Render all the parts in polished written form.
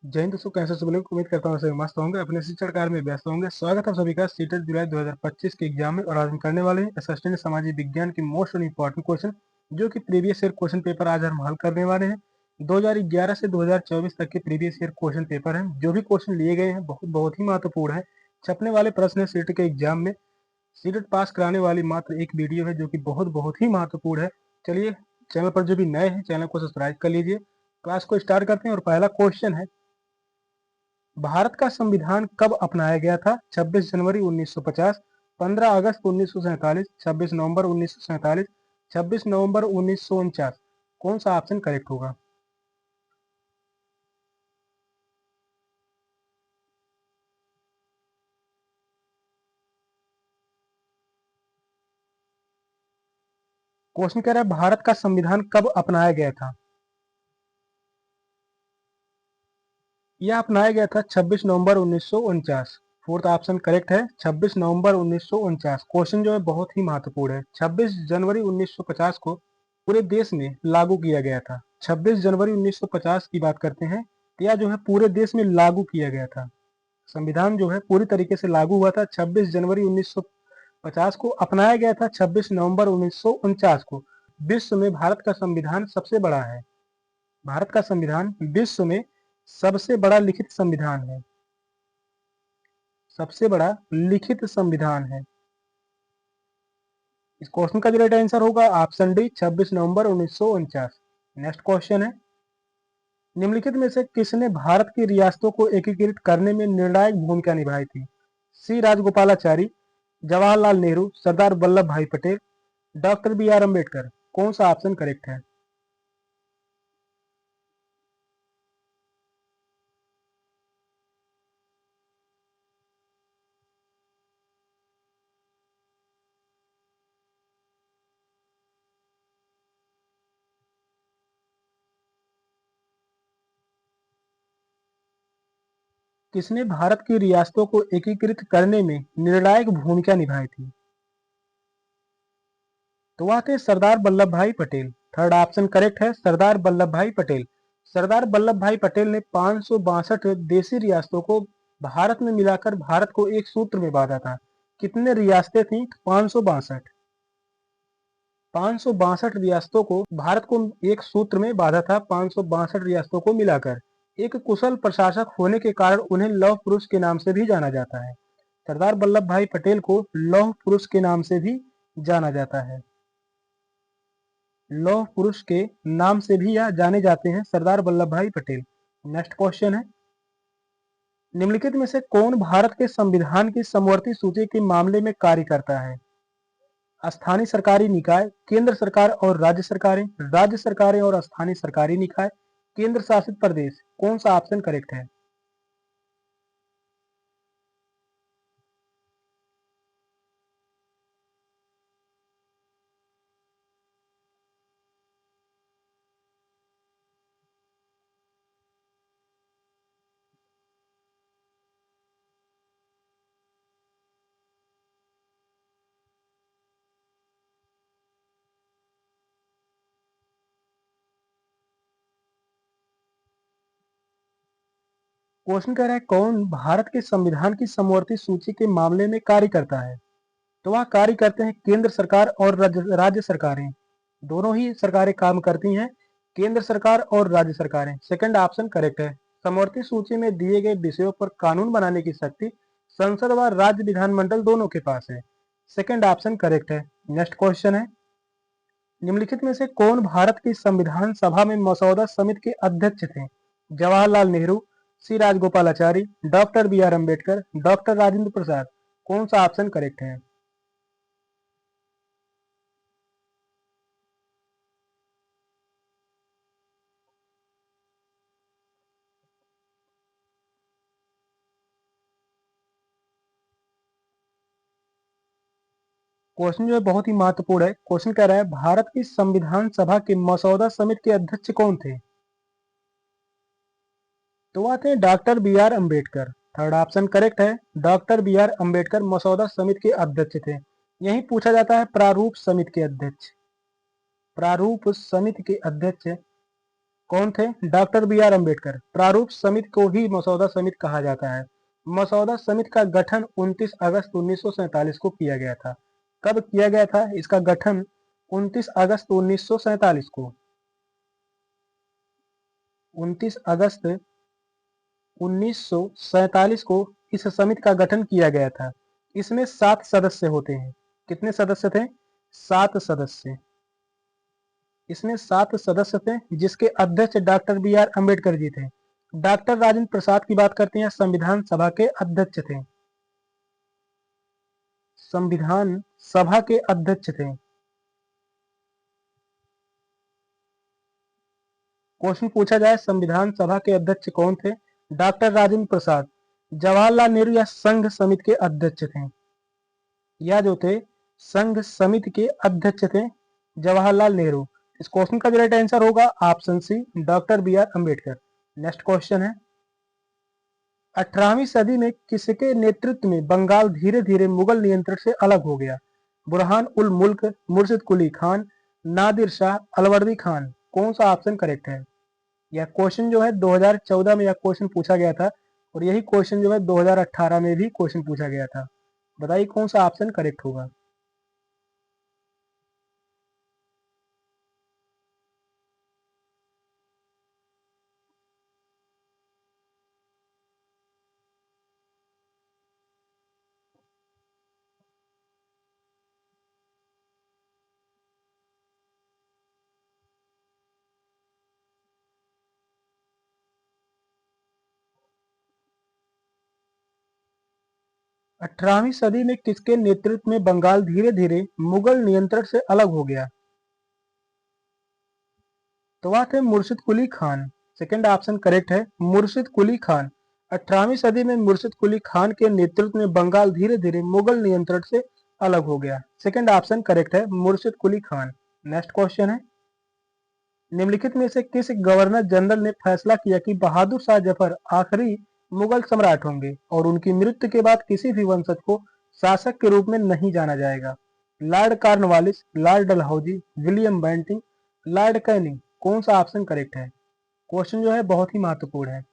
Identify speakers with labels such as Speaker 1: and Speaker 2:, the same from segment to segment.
Speaker 1: जय हिंद दोस्तों, कैसे सब लोग। उम्मीद करता हूँ सभी मस्त होंगे, अपने शिक्षण कार्य में व्यस्त होंगे। स्वागत है आप सभी का सीटेट जुलाई 2025 के एग्जाम में। और आज हम करने वाले हैं असिस्टेंट सामाजिक विज्ञान की मोस्ट इंपॉर्टेंट क्वेश्चन, जो कि प्रीवियस ईयर क्वेश्चन पेपर आज हम हल करने वाले हैं। 2011 से 2024 तक के प्रीवियस ईयर क्वेश्चन पेपर हैं। जो भी क्वेश्चन लिए गए हैं बहुत बहुत ही महत्वपूर्ण है। छपने वाले प्रश्न है सीटेट के एग्जाम में। सीटेट पास कराने वाली मात्र एक वीडियो है, जो कि बहुत बहुत ही महत्वपूर्ण है। चलिए, चैनल पर जो भी नए हैं चैनल को सब्सक्राइब कर लीजिए। क्लास को स्टार्ट करते हैं और पहला क्वेश्चन है, भारत का संविधान कब अपनाया गया था? 26 जनवरी 1950, 15 अगस्त 1947, 26 नवंबर 1947, 26 नवंबर 1949। कौन सा ऑप्शन करेक्ट होगा? क्वेश्चन कह रहा है भारत का संविधान कब अपनाया गया था। यह अपनाया गया था 26 नवंबर 1949। फोर्थ ऑप्शन करेक्ट है, 26 नवंबर 1949। क्वेश्चन जो है बहुत ही महत्वपूर्ण है। 26 जनवरी 1950 को पूरे देश में लागू किया गया था। 26 जनवरी 1950 की बात करते हैं तो यह जो है पूरे देश में लागू किया गया था। संविधान जो है पूरी तरीके से लागू हुआ था 26 जनवरी 1950 को। अपनाया गया था 26 नवंबर 1949 को। विश्व में भारत का संविधान सबसे बड़ा है। भारत का संविधान विश्व में सबसे बड़ा लिखित संविधान है। सबसे बड़ा लिखित संविधान है। इस क्वेश्चन का जो राइट आंसर होगा ऑप्शन डी, 26 नवंबर 1949। नेक्स्ट क्वेश्चन है, निम्नलिखित में से किसने भारत की रियासतों को एकीकृत करने में निर्णायक भूमिका निभाई थी? सी Rajagopalachari, Jawaharlal Nehru, Sardar Vallabhbhai Patel, doctor B R Ambedkar. कौन सा ऑप्शन करेक्ट है? किसने भारत की रियासतों को एकीकृत करने में निर्णायक भूमिका निभाई थी? तो वह थे सरदार Vallabhbhai Patel. Third option correct है, सरदार वल्लभ भाई पटेल। सरदार वल्लभ भाई पटेल ने 562 देशी रियासतों को भारत में मिलाकर भारत को एक सूत्र में बांधा था। कितने रियासतें थी? 562। 562 रियासतों को भारत को एक सूत्र में बांधा था। 562 रियासतों को मिलाकर। एक कुशल प्रशासक होने के कारण उन्हें लौह पुरुष के नाम से भी जाना जाता है। सरदार वल्लभ भाई पटेल को लौह पुरुष के नाम से भी जाना जाता है। लौह पुरुष के नाम से भी यह जाने जाते हैं, सरदार Vallabhbhai Patel. Next question है, निम्नलिखित में से कौन भारत के संविधान की समवर्ती सूची के मामले में कार्य करता है? स्थानीय सरकारी निकाय, केंद्र सरकार और राज्य सरकारें और स्थानीय सरकारी निकाय, केंद्र शासित प्रदेश। कौन सा ऑप्शन करेक्ट है? क्वेश्चन कह रहा है कौन भारत के संविधान की समवर्ती सूची के मामले में कार्य करता है? तो वह कार्य करते हैं केंद्र सरकार और राज्य सरकारें। दोनों ही सरकारें काम करती हैं, केंद्र सरकार और राज्य सरकारें। सेकंड ऑप्शन करेक्ट है। समवर्ती सूची में दिए गए विषयों पर कानून बनाने की शक्ति संसद व राज्य विधानमंडल दोनों के पास है। सेकंड ऑप्शन करेक्ट है। नेक्स्ट क्वेश्चन है, निम्नलिखित में से कौन भारत की संविधान सभा में मसौदा समिति के अध्यक्ष थे? Jawaharlal Nehru, C Rajagopalachari, doctor B R Ambedkar, doctor Rajendra Prasad. कौन सा ऑप्शन करेक्ट है? क्वेश्चन जो है बहुत ही महत्वपूर्ण है। क्वेश्चन कह रहा है भारत की संविधान सभा के मसौदा समिति के अध्यक्ष कौन थे? तो वह थे doctor B R Ambedkar. Third option correct है, डॉक्टर बी आर अम्बेडकर मसौदा समिति के अध्यक्ष थे। यही पूछा जाता है प्रारूप समिति के अध्यक्ष। प्रारूप समिति के अध्यक्ष कौन थे? Doctor B R Ambedkar. प्रारूप समिति को ही मसौदा समिति कहा जाता है। मसौदा समिति का गठन 29 अगस्त 1947 को किया गया था। कब किया गया था इसका गठन? 29 अगस्त 1947 को। 29 अगस्त 1947 को इस समिति का गठन किया गया था। इसमें 7 सदस्य होते हैं। कितने सदस्य थे? 7 सदस्य। इसमें 7 सदस्य थे जिसके अध्यक्ष doctor B R Ambedkar ji थे। डॉक्टर राजेंद्र प्रसाद की बात करते हैं, संविधान सभा के अध्यक्ष थे। संविधान सभा के अध्यक्ष थे। क्वेश्चन पूछा जाए संविधान सभा के अध्यक्ष कौन थे? डॉक्टर राजेंद्र प्रसाद। जवाहरलाल नेहरू या संघ समिति के अध्यक्ष थे, या जो थे संघ समिति के अध्यक्ष थे जवाहरलाल नेहरू। इस क्वेश्चन का जो राइट आंसर होगा option C, doctor B R Ambedkar. Next question है, 18वीं सदी में किसके नेतृत्व में बंगाल धीरे धीरे मुगल नियंत्रण से अलग हो गया? बुरहान उल मुल्क, मुर्शिद कुली खान, नादिर शाह, अलवर्दी खान। कौन सा ऑप्शन करेक्ट है? यह क्वेश्चन जो है 2014 में यह क्वेश्चन पूछा गया था और यही क्वेश्चन जो है 2018 में भी क्वेश्चन पूछा गया था। बताइए कौन सा ऑप्शन करेक्ट होगा? 18वीं सदी में किसके नेतृत्व में बंगाल धीरे धीरे मुगल नियंत्रण से अलग हो गया? तो वह थे मुर्शिद Quli Khan. Second option correct है, मुर्शिद कुली खान। 18वीं सदी में मुर्शिद कुली खान के नेतृत्व में बंगाल धीरे धीरे मुगल नियंत्रण से अलग हो गया। सेकंड ऑप्शन करेक्ट है, मुर्शिद कुली खान। नेक्स्ट क्वेश्चन है, निम्नलिखित में से किस गवर्नर जनरल ने फैसला किया कि बहादुर शाह जफर आखिरी मुगल सम्राट होंगे और उनकी मृत्यु के बाद किसी भी वंशज को शासक के रूप में नहीं जाना जाएगा? Lord Cornwallis, Lord Dalhousie, William Bentinck, Lord Canning. कौन सा ऑप्शन करेक्ट है? क्वेश्चन जो है बहुत ही महत्वपूर्ण है।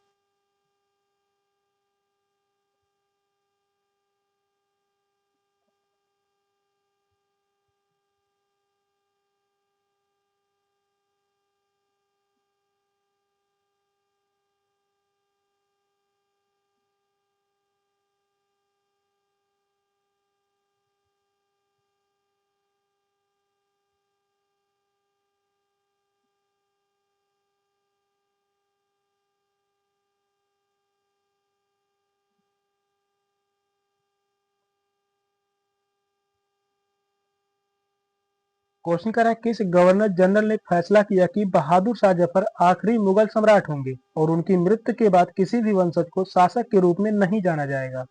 Speaker 1: क्वेश्चन कर रहा है, किस गवर्नर जनरल ने फैसला किया कि बहादुर शाह जफर आखिरी मुगल सम्राट होंगे और उनकी मृत्यु के बाद किसी भी वंशज को शासक के रूप में नहीं जाना जाएगा?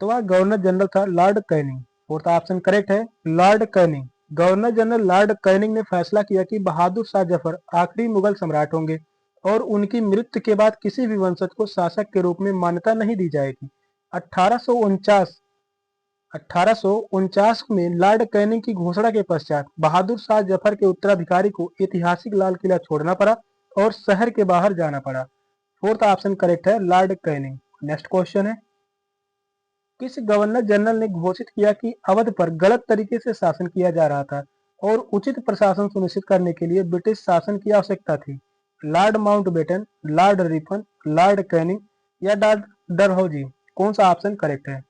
Speaker 1: तो वह गवर्नर जनरल था lord Canning. Fourth option correct है, lord Canning. Governor general lord Canning ने फैसला किया कि बहादुर शाह जफर आखिरी मुगल सम्राट होंगे और उनकी मृत्यु के बाद किसी भी वंशज को शासक के रूप में मान्यता नहीं दी जाएगी। 1849 में लॉर्ड कैनिंग की घोषणा के पश्चात बहादुर शाह जफर के उत्तराधिकारी को ऐतिहासिक लाल किला छोड़ना पड़ा और शहर के बाहर जाना पड़ा। फोर्थ ऑप्शन करेक्ट है, लॉर्ड कैनिंग। नेक्स्ट क्वेश्चन है, किस गवर्नर जनरल ने घोषित किया कि अवध पर गलत तरीके से शासन किया जा रहा था और उचित प्रशासन सुनिश्चित करने के लिए ब्रिटिश शासन की आवश्यकता थी? Lord Mountbatten, Lord Ripon, Lord Canning या लॉर्ड डलहौजी। कौन सा ऑप्शन करेक्ट है?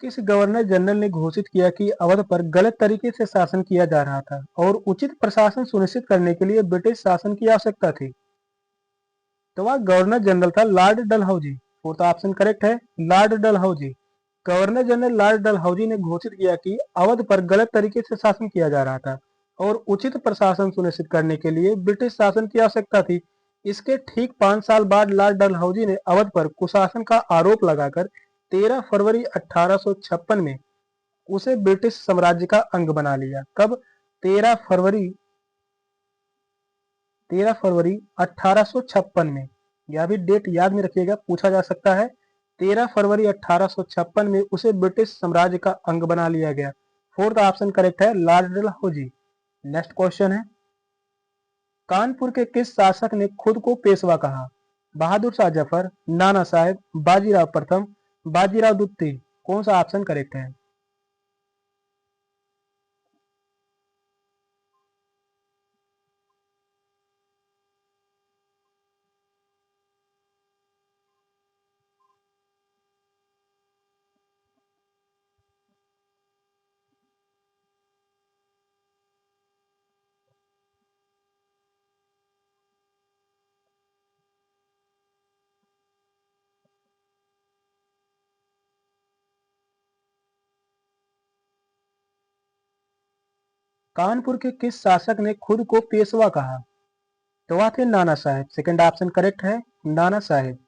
Speaker 1: किस गवर्नर जनरल ने घोषित किया कि अवध पर गलत तरीके से शासन किया जा रहा था और उचित प्रशासन सुनिश्चित करने के लिए ब्रिटिश शासन की आवश्यकता थी? तो वह गवर्नर जनरल था lord Dalhousie. Fourth option correct है, lord Dalhousie. Governor general lord Dalhousie ने घोषित किया कि अवध पर गलत तरीके से शासन किया जा रहा था और उचित प्रशासन सुनिश्चित करने के लिए ब्रिटिश शासन की आवश्यकता थी। इसके ठीक 5 साल बाद लॉर्ड डलहौजी ने अवध पर कुशासन का आरोप लगाकर 13 फरवरी 1856 में उसे ब्रिटिश साम्राज्य का अंग बना लिया। कब? 13 फरवरी 1856 में। यह भी डेट याद में रखिएगा, पूछा जा सकता है। 13 फरवरी 1856 में उसे ब्रिटिश साम्राज्य का अंग बना लिया गया। फोर्थ ऑप्शन करेक्ट है, लॉर्ड डलहौजी। नेक्स्ट क्वेश्चन है, कानपुर के किस शासक ने खुद को पेशवा कहा? बहादुर शाह जफर, नाना साहेब, बाजीराव प्रथम, बाजीराव द्वितीय। कौन सा ऑप्शन करेक्ट है? कानपुर के किस शासक ने खुद को पेशवा कहा? तो वह थे Nana Saheb. Second option correct है, नाना साहेब।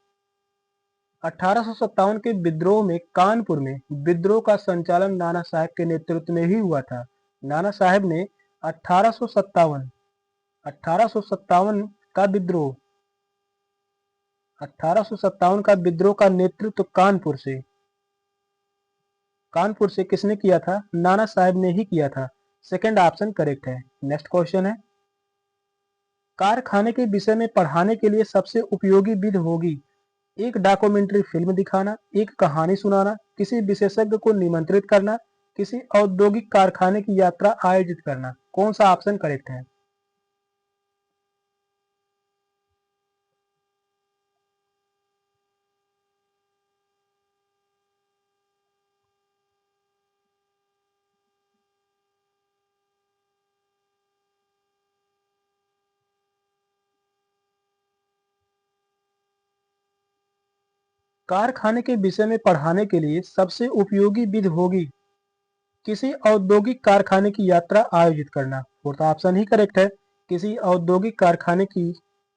Speaker 1: 1857 के विद्रोह में कानपुर में विद्रोह का संचालन नाना साहेब के नेतृत्व में ही हुआ था। नाना साहेब ने 1857 का विद्रोह 1857 का विद्रोह का नेतृत्व कानपुर से किसने किया था? नाना साहेब ने ही किया था। सेकंड ऑप्शन करेक्ट है। नेक्स्ट क्वेश्चन है, कारखाने के विषय में पढ़ाने के लिए सबसे उपयोगी विधि होगी? एक डॉक्यूमेंट्री फिल्म दिखाना, एक कहानी सुनाना, किसी विशेषज्ञ को निमंत्रित करना, किसी औद्योगिक कारखाने की यात्रा आयोजित करना। कौन सा ऑप्शन करेक्ट है? कारखाने के विषय में पढ़ाने के लिए सबसे उपयोगी विधि होगी किसी औद्योगिक कारखाने की यात्रा आयोजित करना। फोर्थ ऑप्शन ही करेक्ट है, किसी औद्योगिक कारखाने की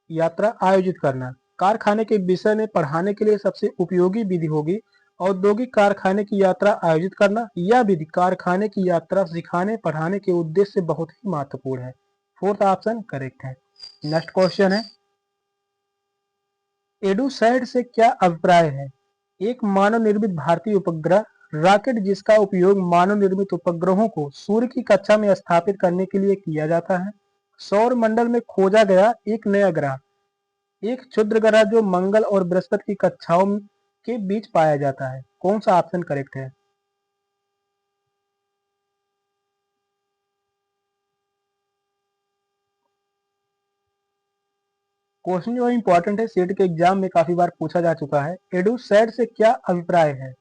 Speaker 1: यात्रा आयोजित करना। कारखाने के विषय में पढ़ाने के लिए सबसे उपयोगी विधि होगी औद्योगिक कारखाने की यात्रा आयोजित करना। यह विधि कारखाने की यात्रा सिखाने पढ़ाने के उद्देश्य से बहुत ही महत्वपूर्ण है। फोर्थ ऑप्शन करेक्ट है। नेक्स्ट क्वेश्चन है, एडुसैट से क्या अभिप्राय है? एक मानव निर्मित भारतीय उपग्रह रॉकेट जिसका उपयोग मानव निर्मित उपग्रहों को सूर्य की कक्षा में स्थापित करने के लिए किया जाता है। सौर मंडल में खोजा गया एक नया ग्रह, एक क्षुद्र ग्रह जो मंगल और बृहस्पति की कक्षाओं के बीच पाया जाता है। कौन सा ऑप्शन करेक्ट है? क्वेश्चन जो इंपॉर्टेंट है, सेट के एग्जाम में काफी बार पूछा जा चुका है। एडुसैट से क्या अभिप्राय है?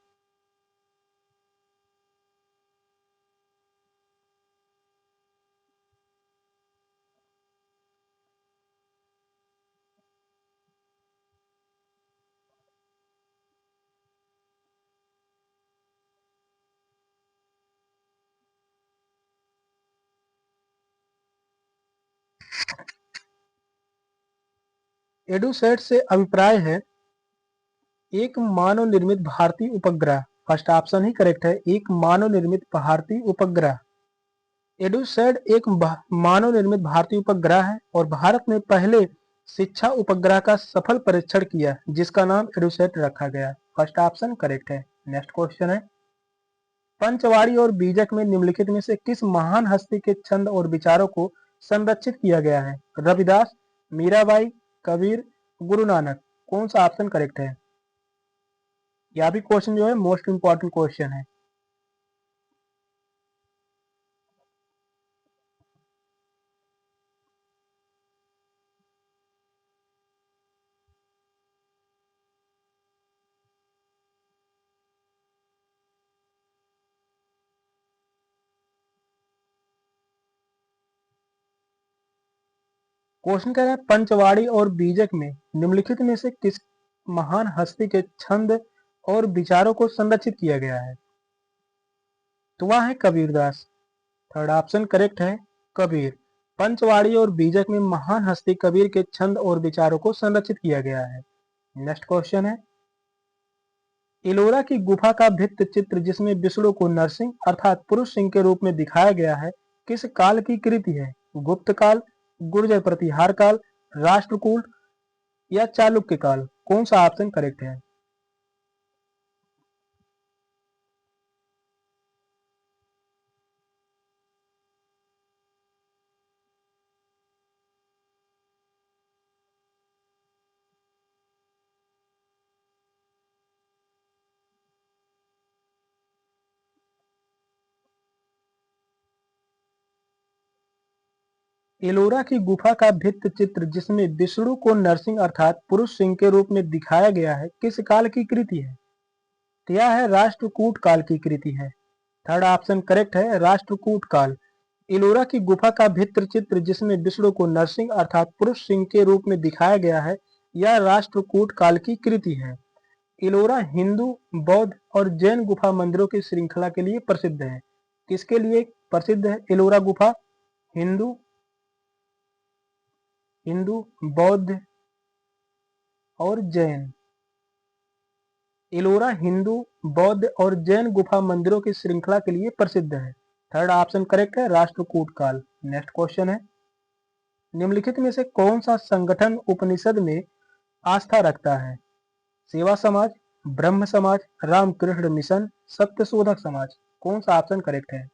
Speaker 1: एडुसैट से अभिप्राय है एक मानव निर्मित भारतीय उपग्रह। फर्स्ट ऑप्शन ही करेक्ट है, एक मानव निर्मित भारतीय उपग्रह। एडुसैट एक मानव निर्मित भारतीय उपग्रह है और भारत ने पहले शिक्षा उपग्रह का सफल परीक्षण किया जिसका नाम एडुसैट रखा गया। फर्स्ट ऑप्शन करेक्ट है। नेक्स्ट क्वेश्चन है, पंचवाड़ी और बीजक में निम्नलिखित में से किस महान हस्ती के छंद और विचारों को संरक्षित किया गया है? रविदास, मीराबाई, कबीर, गुरु नानक। कौन सा ऑप्शन करेक्ट है? यह भी क्वेश्चन जो है मोस्ट इंपॉर्टेंट क्वेश्चन है। क्वेश्चन कह रहा है पंचवाड़ी और बीजक में निम्नलिखित में से किस महान हस्ती के छंद और विचारों को संरक्षित किया गया है? तो वह है कबीरदास। थर्ड ऑप्शन करेक्ट है, कबीर। पंचवाड़ी और बीजक में महान हस्ती कबीर के छंद और विचारों को संरक्षित किया गया है। नेक्स्ट क्वेश्चन है, इलोरा की गुफा का भित्ति चित्र जिसमें विष्णु को नरसिंह अर्थात पुरुष सिंह के रूप में दिखाया गया है, किस काल की कृति है? गुप्त काल, गुर्जर प्रतिहार काल, राष्ट्रकूट या चालुक्य काल? कौन सा ऑप्शन करेक्ट है? एलोरा की गुफा का भित्ति चित्र जिसमें विष्णु को नरसिंह अर्थात पुरुष सिंह के रूप में दिखाया गया है, किस काल की कृति है? तो यह है राष्ट्रकूट काल की कृति है। थर्ड ऑप्शन करेक्ट है, राष्ट्रकूट काल। एलोरा की गुफा का भित्ति चित्र जिसमें विष्णु को नरसिंह अर्थात पुरुष सिंह के रूप में दिखाया गया है, यह राष्ट्रकूट काल की कृति है। एलोरा हिंदू, बौद्ध और जैन गुफा मंदिरों की श्रृंखला के लिए प्रसिद्ध है। किसके लिए प्रसिद्ध है एलोरा गुफा? हिंदू, बौद्ध और जैन। एलोरा हिंदू, बौद्ध और जैन गुफा मंदिरों की श्रृंखला के लिए प्रसिद्ध है। थर्ड ऑप्शन करेक्ट है, राष्ट्रकूट काल। नेक्स्ट क्वेश्चन है, निम्नलिखित में से कौन सा संगठन उपनिषद में आस्था रखता है? सेवा समाज, ब्रह्म समाज, रामकृष्ण मिशन, सत्यशोधक समाज? कौन सा ऑप्शन करेक्ट है?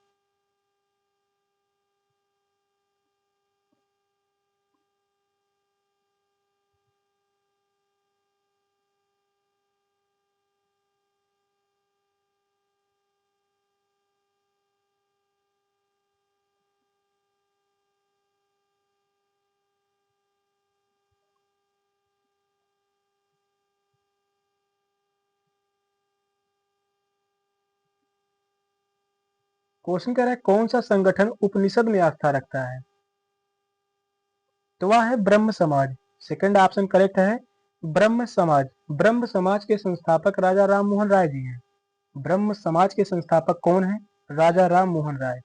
Speaker 1: क्वेश्चन कह रहा है कौन सा संगठन उपनिषद में आस्था रखता है? तो वह है ब्रह्म समाज। सेकंड ऑप्शन करेक्ट है, ब्रह्म समाज। ब्रह्म समाज के संस्थापक राजा राम मोहन राय जी हैं। ब्रह्म समाज के संस्थापक कौन है? राजा राम मोहन राय।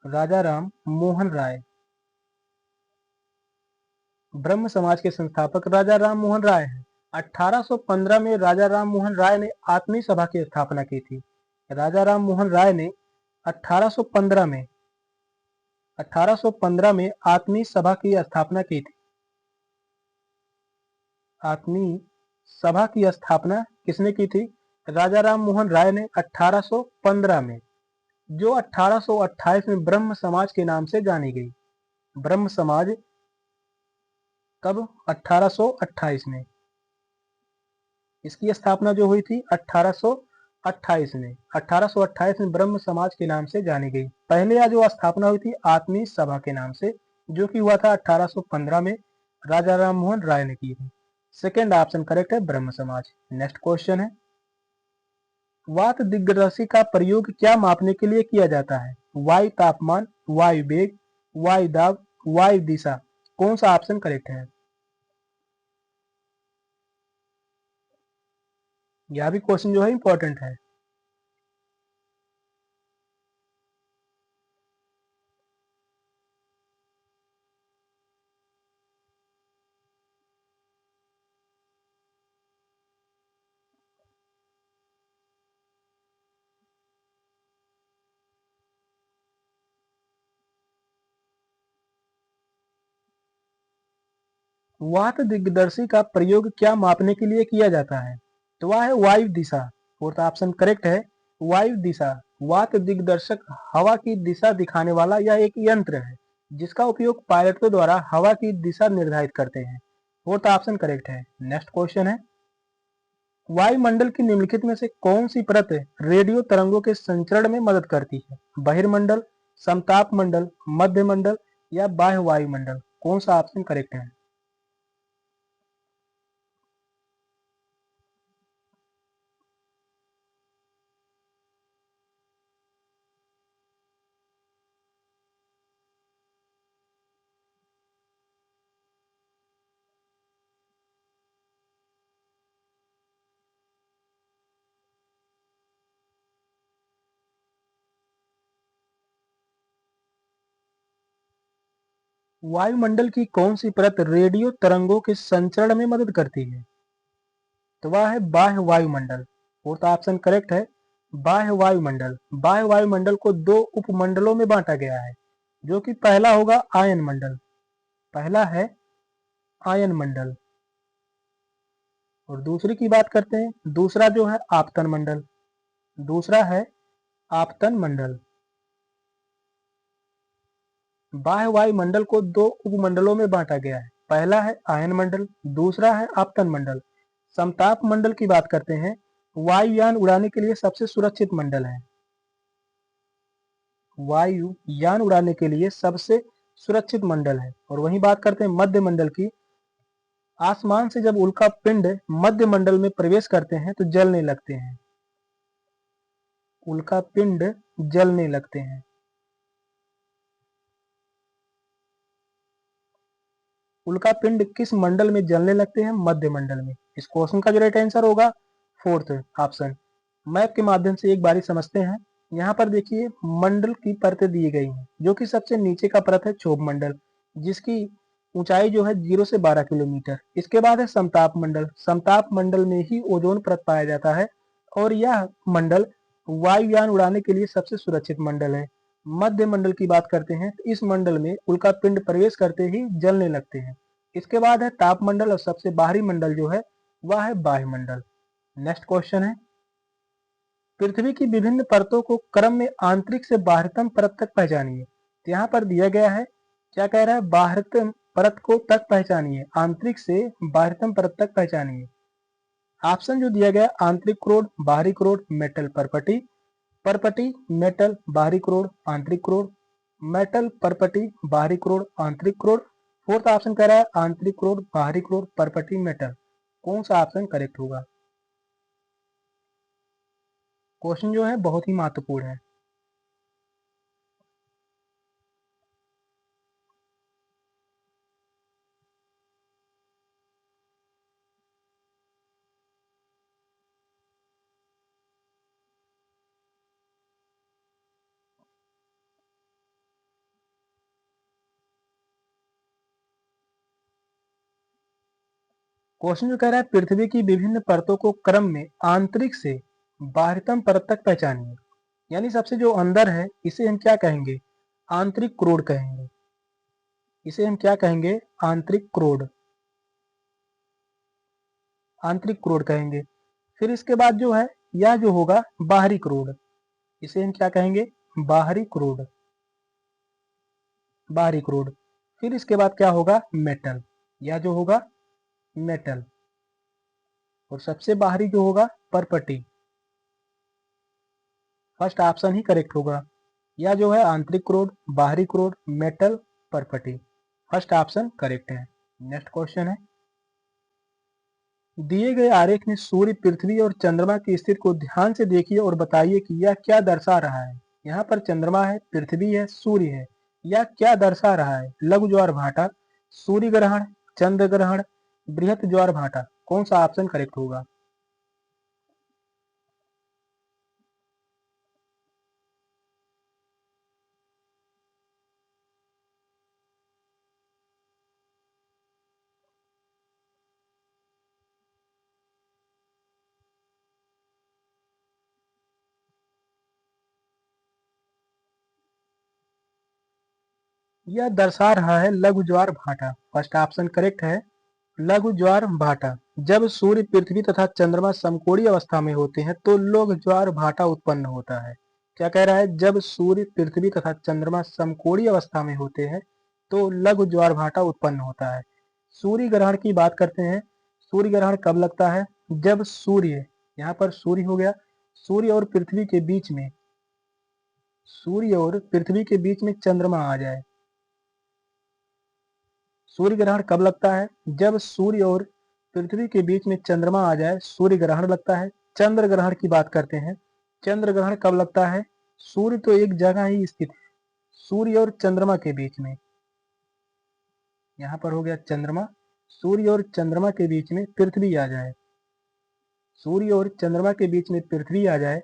Speaker 1: राजा राम मोहन राय। ब्रह्म समाज के संस्थापक राजा राम मोहन राय हैं। 1815 में राजा राम मोहन राय ने आत्मीय सभा की स्थापना की थी। राजा राम मोहन राय ने 1815 में 1815 में आत्मीय सभा की स्थापना की थी। आत्मीय सभा की स्थापना किसने की थी? राजा राम मोहन राय ने 1815 में, जो 1828 में ब्रह्म समाज के नाम से जानी गई। ब्रह्म समाज कब? 1828 में। इसकी स्थापना जो हुई थी 1828 में। 1828 में ब्रह्म समाज के नाम से जानी गई। पहले यह जो स्थापना हुई थी आत्मीय सभा के नाम से, जो कि हुआ था 1815 में, राजा राम मोहन राय ने की थी। सेकेंड ऑप्शन करेक्ट है, ब्रह्म समाज। नेक्स्ट क्वेश्चन है, वात दिग्दर्शी का प्रयोग क्या मापने के लिए किया जाता है? वायु तापमान, वायु वेग, वायु दाब, वायु दिशा? कौन सा ऑप्शन करेक्ट है? यह भी क्वेश्चन जो है इंपॉर्टेंट है। वात दिग्दर्शी का प्रयोग क्या मापने के लिए किया जाता है? तो वह है वायु दिशा। फोर्थ ऑप्शन करेक्ट है, वायु दिशा। वात दिग्दर्शक हवा की दिशा दिखाने वाला यह एक यंत्र है जिसका उपयोग पायलटों द्वारा हवा की दिशा निर्धारित करते हैं। फोर्थ ऑप्शन करेक्ट है। नेक्स्ट क्वेश्चन है, वायुमंडल की निम्नलिखित में से कौन सी परत रेडियो तरंगों के संचरण में मदद करती है? बहिर्मंडल, समताप मंडल, मध्य मंडल या बाह्य वायुमंडल? कौन सा ऑप्शन करेक्ट है? वायुमंडल की कौन सी परत रेडियो तरंगों के संचरण में मदद करती है? तो वह है बाह्य वायुमंडल। फोर्थ ऑप्शन करेक्ट है, बाह्य वायुमंडल। बाह्य वायुमंडल को दो उपमंडलों में बांटा गया है, जो कि पहला होगा आयन मंडल, पहला है आयन मंडल, और दूसरी की बात करते हैं, दूसरा जो है आपतन मंडल, दूसरा है आपतन मंडल। बाह्य वायुमंडल को दो उपमंडलों में बांटा गया है, पहला है आयन मंडल, दूसरा है आपतन मंडल। समताप मंडल की बात करते हैं, वायुयान उड़ाने के लिए सबसे सुरक्षित मंडल है, वायुयान उड़ाने के लिए सबसे सुरक्षित मंडल है। और वहीं बात करते हैं मध्य मंडल की, आसमान से जब उल्का पिंड मध्य मंडल में प्रवेश करते हैं तो जलने लगते हैं, उल्का पिंड जलने लगते हैं। उल्का पिंड किस मंडल में जलने लगते हैं? मध्य मंडल में। इस क्वेश्चन का जो राइट आंसर होगा फोर्थ ऑप्शन। मैप के माध्यम से एक बारी समझते हैं। यहाँ पर देखिए मंडल की परतें दी गई हैं, जो कि सबसे नीचे का परत है क्षोभ मंडल, जिसकी ऊंचाई जो है 0 से 12 किलोमीटर। इसके बाद है समताप मंडल, समताप मंडल में ही ओजोन परत पाया जाता है, और यह मंडल वायुयान उड़ाने के लिए सबसे सुरक्षित मंडल है। मध्य मंडल की बात करते हैं तो इस मंडल में उल्का पिंड प्रवेश करते ही जलने लगते हैं। इसके बाद है ताप मंडल, और सबसे बाहरी मंडल जो है वह है बाह्य मंडल। नेक्स्ट क्वेश्चन है, पृथ्वी की विभिन्न परतों को क्रम में आंतरिक से बाह्यतम परत तक पहचानिए। तो यहाँ पर दिया गया है, क्या कह रहा है, बाह्यतम परत को तक पहचानिए, आंतरिक से बाह्यतम परत तक पहचानिए। ऑप्शन जो दिया गया, आंतरिक क्रोड, बाहरी क्रोड, मेटल परपटी, परपटी मेटल, बाहरी क्रोड, आंतरिक क्रोड, मेटल परपटी, बाहरी क्रोड, आंतरिक क्रोड। फोर्थ ऑप्शन कह रहा है आंतरिक क्रोड, बाहरी क्रोड, परपटी मेटल। कौन सा ऑप्शन करेक्ट होगा? क्वेश्चन जो है बहुत ही महत्वपूर्ण है। क्वेश्चन जो कह रहा है पृथ्वी की विभिन्न परतों को क्रम में आंतरिक से बाह्यतम परत तक पहचानिए, यानी सबसे जो अंदर है इसे हम क्या कहेंगे? आंतरिक क्रोड कहेंगे। इसे हम क्या कहेंगे? आंतरिक क्रोड, आंतरिक क्रोड कहेंगे। फिर इसके बाद जो है यह जो होगा बाहरी क्रोड, इसे हम क्या कहेंगे? बाहरी क्रोड, बाहरी क्रोड। फिर इसके बाद क्या होगा? मेटल, यह जो होगा मेटल। और सबसे बाहरी जो होगा परपटी। फर्स्ट ऑप्शन ही करेक्ट होगा, यह जो है आंतरिक क्रोड, बाहरी क्रोड, मेटल, परपटी। फर्स्ट ऑप्शन करेक्ट है। नेक्स्ट क्वेश्चन है, दिए गए आरेख में सूर्य, पृथ्वी और चंद्रमा की स्थिति को ध्यान से देखिए और बताइए कि यह क्या दर्शा रहा है। यहाँ पर चंद्रमा है, पृथ्वी है, सूर्य है, यह क्या दर्शा रहा है? लघु ज्वार भाटा, सूर्य ग्रहण, चंद्र ग्रहण, बृहत ज्वार भाटा। कौन सा ऑप्शन करेक्ट होगा? यह दर्शा रहा है लघु ज्वार भाटा। फर्स्ट ऑप्शन करेक्ट है, लघु ज्वार भाटा। जब सूर्य, पृथ्वी तथा चंद्रमा समकोणीय अवस्था में होते हैं तो लघु ज्वार भाटा उत्पन्न होता है। क्या कह रहा है? जब सूर्य, पृथ्वी तथा चंद्रमा समकोणीय अवस्था में होते हैं तो लघु ज्वार भाटा उत्पन्न होता है। सूर्य ग्रहण की बात करते हैं, सूर्य ग्रहण कब लगता है? जब सूर्य, यहाँ पर सूर्य हो गया, सूर्य और पृथ्वी के बीच में, सूर्य और पृथ्वी के बीच में चंद्रमा आ जाए। सूर्य ग्रहण कब लगता है? जब सूर्य और पृथ्वी के बीच में चंद्रमा आ जाए, सूर्य ग्रहण लगता है। चंद्र ग्रहण की बात करते हैं, चंद्र ग्रहण कब लगता है? सूर्य तो एक जगह ही स्थित है, सूर्य और चंद्रमा के बीच में, यहाँ पर हो गया चंद्रमा, सूर्य और चंद्रमा के बीच में पृथ्वी आ जाए, सूर्य और चंद्रमा के बीच में पृथ्वी आ जाए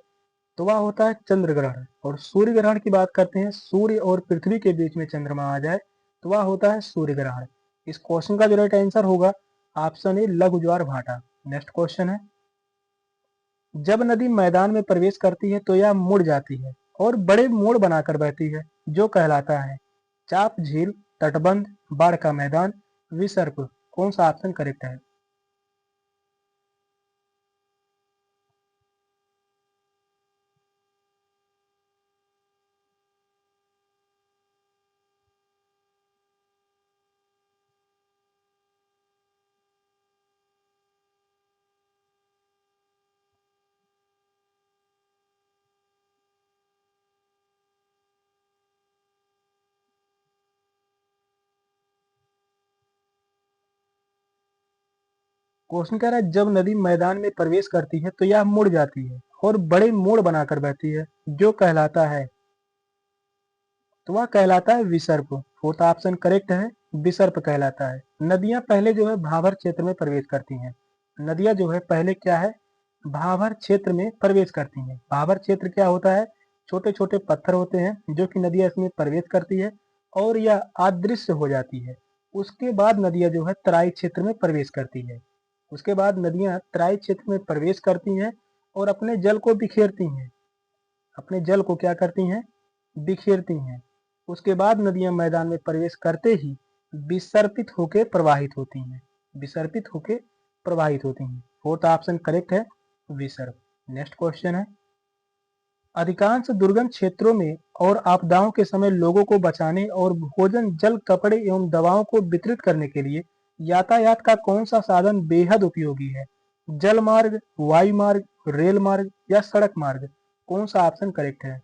Speaker 1: तो वह होता है चंद्र ग्रहण। और सूर्य ग्रहण की बात करते हैं, सूर्य और पृथ्वी के बीच में चंद्रमा आ जाए तो वह होता है सूर्य ग्रहण। इस क्वेश्चन का जो राइट आंसर होगा ऑप्शन ए लघु ज्वार भाटा। नेक्स्ट क्वेश्चन है, जब नदी मैदान में प्रवेश करती है तो यह मुड़ जाती है और बड़े मोड़ बनाकर बहती है, जो कहलाता है चाप, झील, तटबंध, बाढ़ का मैदान, विसर्प। कौन सा ऑप्शन करेक्ट है? क्वेश्चन कह रहा है जब नदी मैदान में प्रवेश करती है तो यह मुड़ जाती है और बड़े मोड़ बनाकर बहती है, जो कहलाता है, तो वह कहलाता है विसर्प। फोर्थ ऑप्शन करेक्ट है, विसर्प कहलाता है। नदियां पहले जो है भाभर क्षेत्र में प्रवेश करती हैं। नदियां जो है पहले क्या है, भाभर क्षेत्र में प्रवेश करती हैं। भाभर क्षेत्र क्या होता है, छोटे छोटे पत्थर होते हैं जो कि नदियां इसमें प्रवेश करती है और यह अदृश्य हो जाती है। उसके बाद नदियां जो है तराई क्षेत्र में प्रवेश करती है। उसके बाद नदियां तराई क्षेत्र में प्रवेश करती हैं और अपने जल को बिखेरती हैं। अपने जल को क्या करती हैं, बिखेरती हैं। उसके बाद नदियां मैदान में प्रवेश करते ही विसर्पित होकर प्रवाहित होती हैं। विसर्पित होकर प्रवाहित होती हैं। फोर्थ ऑप्शन करेक्ट है, विसर्प। नेक्स्ट क्वेश्चन है, अधिकांश दुर्गम क्षेत्रों में और आपदाओं के समय लोगों को बचाने और भोजन, जल, कपड़े एवं दवाओं को वितरित करने के लिए यातायात का कौन सा साधन बेहद उपयोगी है? जल मार्ग, वायु मार्ग, रेल मार्ग या सड़क मार्ग? कौन सा ऑप्शन करेक्ट है?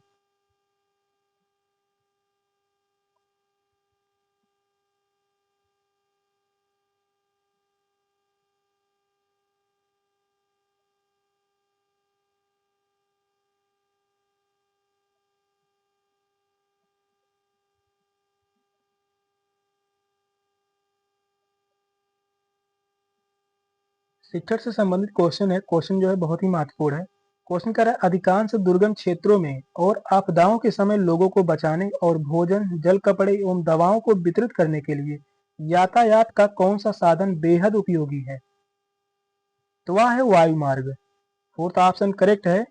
Speaker 1: शिक्षण से संबंधित क्वेश्चन है। क्वेश्चन जो है बहुत ही महत्वपूर्ण है। क्वेश्चन कह रहा है अधिकांश दुर्गम क्षेत्रों में और आपदाओं के समय लोगों को बचाने और भोजन, जल, कपड़े एवं दवाओं को वितरित करने के लिए यातायात का कौन सा साधन बेहद उपयोगी है? तो वह है वायु मार्ग। फोर्थ ऑप्शन करेक्ट है,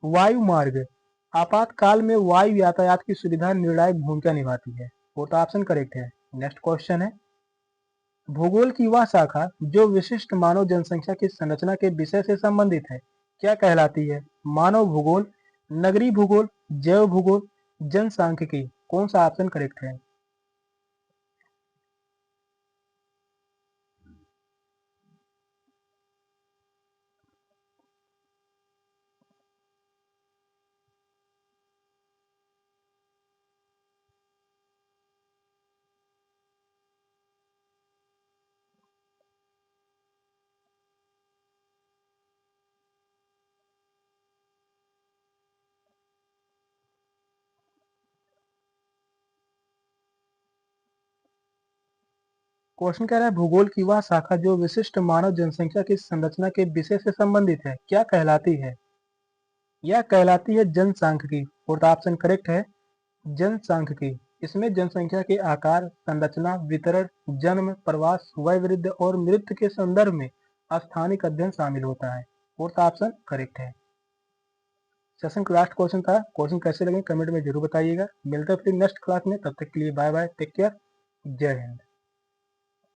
Speaker 1: वायु मार्ग। आपातकाल में वायु यातायात की सुविधा निर्णायक भूमिका निभाती है। फोर्थ ऑप्शन करेक्ट है। नेक्स्ट क्वेश्चन है, भूगोल की वह शाखा जो विशिष्ट मानव जनसंख्या की संरचना के विषय से संबंधित है, क्या कहलाती है? मानव भूगोल, नगरीय भूगोल, जैव भूगोल, जनसांख्यिकी? कौन सा ऑप्शन करेक्ट है? क्वेश्चन कह रहा है भूगोल की वह शाखा जो विशिष्ट मानव जनसंख्या की संरचना के विषय से संबंधित है, क्या कहलाती है? यह कहलाती है जनसांख्यिकी। फोर्थ ऑप्शन करेक्ट है, जनसांख्यिकी। इसमें जनसंख्या के आकार, संरचना, वितरण, जन्म, प्रवास, वय वृद्धि और मृत्यु के संदर्भ में स्थानिक अध्ययन शामिल होता है। फोर्थ ऑप्शन करेक्ट है। सेशन का लास्ट क्वेश्चन था। क्वेश्चन कैसे लगे कमेंट में जरूर बताइएगा। मिलते हैं फिर नेक्स्ट क्लास में, तब तक के लिए बाय बाय, टेक केयर, जय हिंद।